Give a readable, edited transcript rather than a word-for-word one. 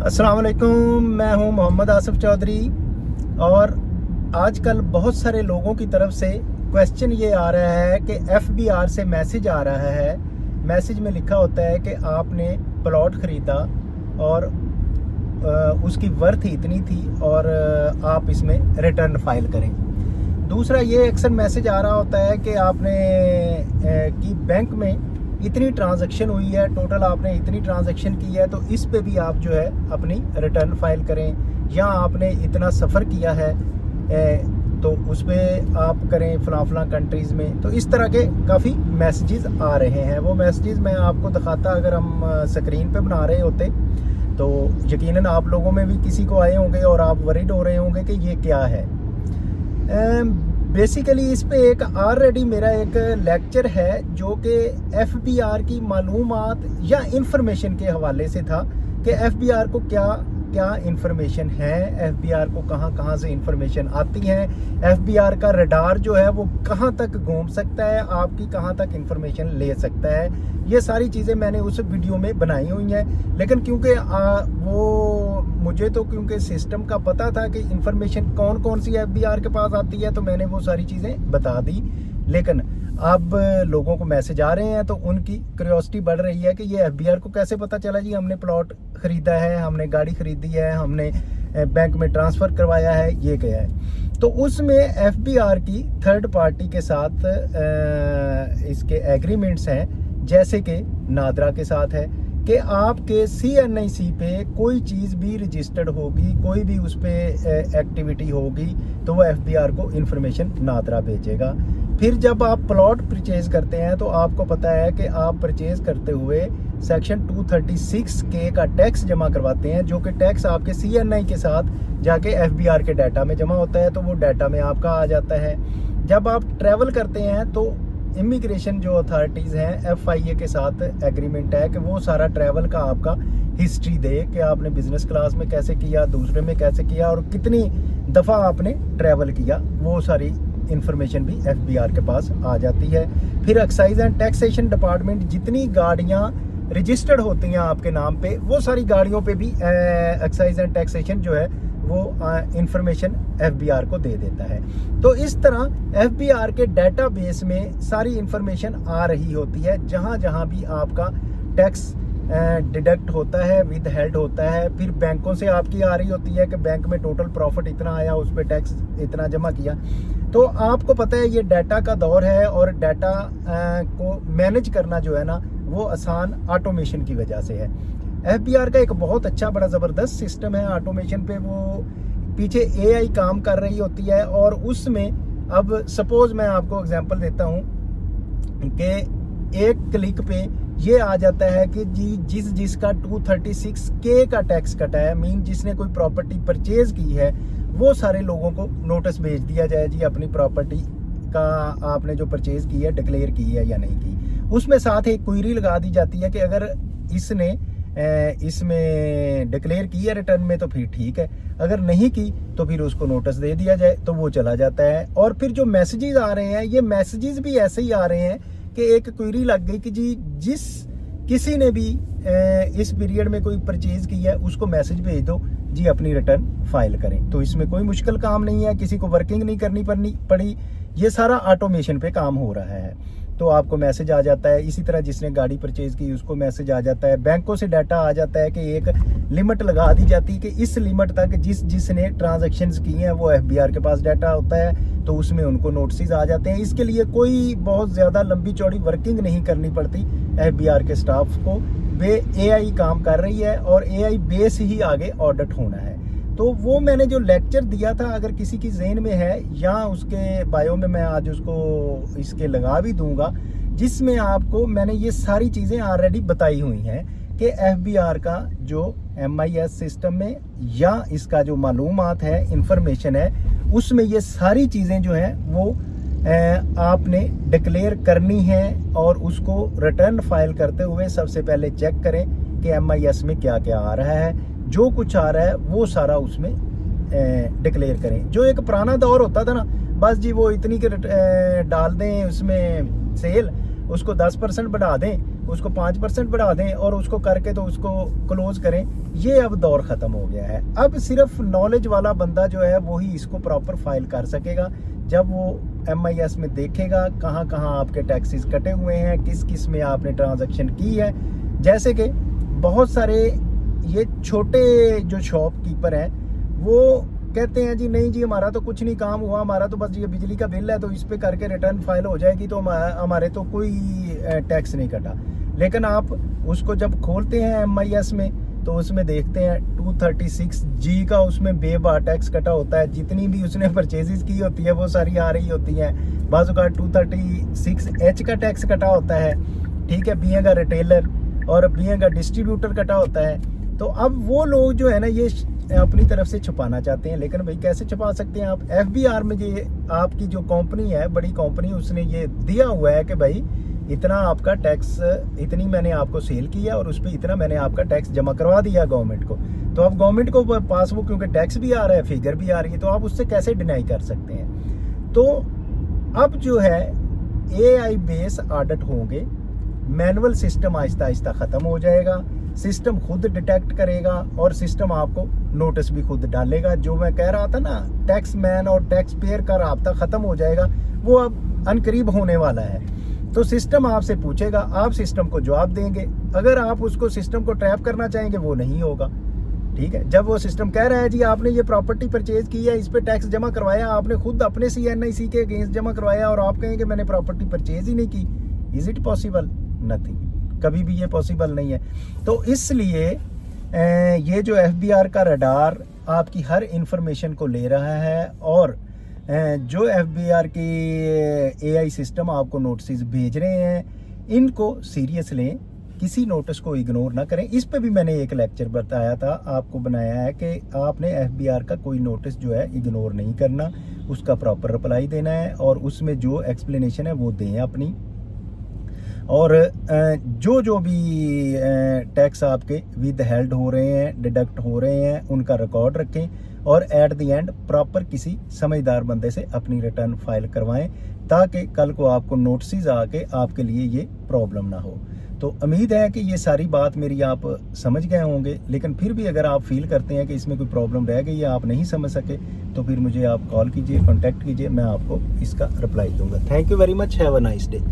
अस्सलाम वालेकुम, मैं हूं मोहम्मद आसिफ चौधरी। और आजकल बहुत सारे लोगों की तरफ से क्वेश्चन ये आ रहा है कि FBR से मैसेज आ रहा है। मैसेज में लिखा होता है कि आपने प्लॉट ख़रीदा और उसकी वर्थ इतनी थी और आप इसमें रिटर्न फाइल करें। दूसरा ये अक्सर मैसेज आ रहा होता है कि आपने कि बैंक में इतनी ट्रांजैक्शन हुई है, टोटल आपने इतनी ट्रांजैक्शन की है, तो इस पे भी आप जो है अपनी रिटर्न फाइल करें, या आपने इतना सफ़र किया है तो उस पर आप करें फलां कंट्रीज़ में। तो इस तरह के काफ़ी मैसेजेस आ रहे हैं। वो मैसेजेस मैं आपको दिखाता अगर हम स्क्रीन पे बना रहे होते तो यकीनन आप लोगों में भी किसी को आए होंगे और आप वरीड हो रहे होंगे कि ये क्या है। बेसिकली इस पे एक ऑलरेडी मेरा एक लेक्चर है जो कि FBR की मालूमात या इंफॉर्मेशन के हवाले से था कि FBR को क्या क्या इंफॉर्मेशन है, FBR को कहाँ से इंफॉर्मेशन आती है, FBR का रडार जो है वो कहाँ तक घूम सकता है, आपकी कहाँ तक इंफॉर्मेशन ले सकता है। ये सारी चीज़ें मैंने उस वीडियो में बनाई हुई हैं, लेकिन क्योंकि वो मुझे तो क्योंकि सिस्टम का पता था कि इंफॉर्मेशन कौन कौन सी FBR के पास आती है, तो मैंने वो सारी चीज़ें बता दी। लेकिन अब लोगों को मैसेज आ रहे हैं तो उनकी क्यूरियोसिटी बढ़ रही है कि ये FBR को कैसे पता चला जी हमने प्लॉट ख़रीदा है, हमने गाड़ी ख़रीदी है, हमने बैंक में ट्रांसफ़र करवाया है, ये क्या है। तो उसमें FBR की थर्ड पार्टी के साथ इसके एग्रीमेंट्स हैं, जैसे कि नादरा के साथ है कि आपके CNIC पे कोई चीज़ भी रजिस्टर्ड होगी, कोई भी उस पर एक्टिविटी होगी तो वो FBR को इन्फॉर्मेशन नादरा भेजेगा। फिर जब आप प्लॉट परचेज़ करते हैं तो आपको पता है कि आप परचेज़ करते हुए सेक्शन 236K का टैक्स जमा करवाते हैं, जो कि टैक्स आपके CNI के साथ जाके FBR के डाटा में जमा होता है, तो वो डाटा में आपका आ जाता है। जब आप ट्रैवल करते हैं तो इमिग्रेशन जो अथॉरिटीज़ हैं FIA के साथ एग्रीमेंट है कि वो सारा ट्रैवल का आपका हिस्ट्री दे कि आपने बिज़नेस क्लास में कैसे किया, दूसरे में कैसे किया और कितनी दफ़ा आपने ट्रैवल किया, वो सारी इंफॉर्मेशन भी FBR के पास आ जाती है। फिर एक्साइज एंड टैक्सेशन डिपार्टमेंट जितनी गाड़ियाँ रजिस्टर्ड होती हैं आपके नाम पे, वो सारी गाड़ियों पे भी एक्साइज एंड टैक्सेशन जो है वो इंफॉर्मेशन FBR को दे देता है। तो इस तरह FBR के डेटाबेस में सारी इंफॉर्मेशन आ रही होती है, जहाँ जहाँ भी आपका टैक्स डिडक्ट होता है, विद हेल्ड होता है। फिर बैंकों से आपकी आ रही होती है कि बैंक में टोटल प्रॉफिट इतना आया, उस पर टैक्स इतना जमा किया। तो आपको पता है ये डाटा का दौर है और डाटा को मैनेज करना जो है ना वो आसान ऑटोमेशन की वजह से है। FBR का एक बहुत अच्छा बड़ा ज़बरदस्त सिस्टम है ऑटोमेशन पे, वो पीछे AI काम कर रही होती है। और उसमें अब सपोज मैं आपको एग्जांपल देता हूँ कि एक क्लिक पे ये आ जाता है कि जी जिसका 236K का टैक्स कटा है, मीन जिसने कोई प्रॉपर्टी परचेज की है, वो सारे लोगों को नोटिस भेज दिया जाए जी अपनी प्रॉपर्टी का आपने जो परचेज की है डिक्लेयर की है या नहीं की। उसमें साथ एक क्वेरी लगा दी जाती है कि अगर इसने इसमें डिक्लेयर की है रिटर्न में तो फिर ठीक है, अगर नहीं की तो फिर उसको नोटिस दे दिया जाए, तो वो चला जाता है। और फिर जो मैसेजेस आ रहे हैं, ये मैसेजेस भी ऐसे ही आ रहे हैं कि एक क्वेरी लग गई कि जी जिस किसी ने भी इस पीरियड में कोई परचेज की है उसको मैसेज भेज दो जी अपनी रिटर्न फाइल करें। तो इसमें कोई मुश्किल काम नहीं है, किसी को वर्किंग नहीं करनी पड़ी, ये सारा ऑटोमेशन पे काम हो रहा है। तो आपको मैसेज आ जाता है। इसी तरह जिसने गाड़ी परचेज की उसको मैसेज आ जाता है। बैंकों से डाटा आ जाता है कि एक लिमिट लगा दी जाती है कि इस लिमिट तक जिसने ट्रांजैक्शंस की हैं वो FBR के पास डाटा होता है, तो उसमें उनको नोटिस आ जाते हैं। इसके लिए कोई बहुत ज़्यादा लंबी चौड़ी वर्किंग नहीं करनी पड़ती FBR के स्टाफ को। वे AI काम कर रही है और AI बेस ही आगे ऑडिट होना है। तो वो मैंने जो लेक्चर दिया था, अगर किसी की ज़हन में है या उसके बायो में मैं आज उसको इसके लगा भी दूंगा, जिसमें आपको मैंने ये सारी चीज़ें ऑलरेडी बताई हुई हैं कि FBR का जो MIS सिस्टम में या इसका जो मालूमात है, इंफॉर्मेशन है, उसमें ये सारी चीज़ें जो हैं वो आपने डिक्लेयर करनी है। और उसको रिटर्न फाइल करते हुए सबसे पहले चेक करें कि MIS में क्या क्या आ रहा है, जो कुछ आ रहा है वो सारा उसमें डिक्लेयर करें। जो एक पुराना दौर होता था ना, बस जी वो इतनी के डाल दें उसमें सेल, उसको 10% बढ़ा दें, उसको 5% बढ़ा दें और उसको करके तो उसको क्लोज करें। ये अब दौर ख़त्म हो गया है। अब सिर्फ नॉलेज वाला बंदा जो है वही इसको प्रॉपर फाइल कर सकेगा। जब वो MIS में देखेगा कहाँ कहाँ आपके टैक्सेस कटे हुए हैं, किस किस में आपने ट्रांजैक्शन की है। जैसे कि बहुत सारे ये छोटे जो शॉपकीपर हैं वो कहते हैं जी नहीं जी हमारा तो कुछ नहीं काम हुआ, हमारा तो बस ये बिजली का बिल है तो इस पे करके रिटर्न फाइल हो जाएगी तो हमारे तो कोई टैक्स नहीं कटा। लेकिन आप उसको जब खोलते हैं MIS में तो उसमें देखते हैं 236G का उसमें बेबा टैक्स कटा होता है। जितनी भी उसने परचेजेस की होती है वो सारी आ रही होती है। बाज़ का 236H का टैक्स कटा होता है, ठीक है, बीइंग का रिटेलर और बीइंग का डिस्ट्रीब्यूटर कटा होता है। तो अब वो लोग जो है ना ये अपनी तरफ से छुपाना चाहते हैं, लेकिन भाई कैसे छुपा सकते हैं आप। FBR में ये आपकी जो कंपनी है, बड़ी कंपनी, उसने ये दिया हुआ है कि भाई इतना आपका टैक्स, इतनी मैंने आपको सेल किया और उस पर इतना मैंने आपका टैक्स जमा करवा दिया गवर्नमेंट को। तो अब गवर्नमेंट को पास वो क्योंकि टैक्स भी आ रहा है, फिगर भी आ रही है, तो आप उससे कैसे डिनाई कर सकते हैं। तो अब जो है AI बेस ऑडिट होंगे, मैनुअल सिस्टम आहिस्ता आहिस्ता ख़त्म हो जाएगा, सिस्टम खुद डिटेक्ट करेगा और सिस्टम आपको नोटिस भी खुद डालेगा। जो मैं कह रहा था ना, टैक्स मैन और टैक्स पेयर का राब्ता ख़त्म हो जाएगा, वो अब अनकरीब होने वाला है। तो सिस्टम आपसे पूछेगा, आप सिस्टम को जवाब देंगे। अगर आप उसको सिस्टम को ट्रैप करना चाहेंगे वो नहीं होगा, ठीक है। जब वो सिस्टम कह रहा है जी आपने ये प्रॉपर्टी परचेज की है, इस पे टैक्स जमा करवाया, आपने खुद अपने CNIC के अगेंस्ट जमा करवाया और आप कहेंगे मैंने प्रॉपर्टी परचेज ही नहीं की, इज इट पॉसिबल? नथिंग, कभी भी ये पॉसिबल नहीं है। तो इसलिए ये जो FBR का रडार आपकी हर इंफॉर्मेशन को ले रहा है और जो FBR की AI सिस्टम आपको नोटिस भेज रहे हैं, इनको सीरियस लें, किसी नोटिस को इग्नोर ना करें। इस पे भी मैंने एक लेक्चर बताया था, आपको बनाया है कि आपने FBR का कोई नोटिस जो है इग्नोर नहीं करना, उसका प्रॉपर रिप्लाई देना है और उसमें जो एक्सप्लेनेशन है वो दें अपनी। और जो भी टैक्स आपके विद हेल्ड हो रहे हैं, डिडक्ट हो रहे हैं, उनका रिकॉर्ड रखें और एट द एंड प्रॉपर किसी समझदार बंदे से अपनी रिटर्न फाइल करवाएं, ताकि कल को आपको नोटिस आके आपके लिए ये प्रॉब्लम ना हो। तो उम्मीद है कि ये सारी बात मेरी आप समझ गए होंगे, लेकिन फिर भी अगर आप फील करते हैं कि इसमें कोई प्रॉब्लम रह गई या आप नहीं समझ सके तो फिर मुझे आप कॉल कीजिए, कॉन्टैक्ट कीजिए, मैं आपको इसका रिप्लाई दूंगा। Thank you very much, have a nice day.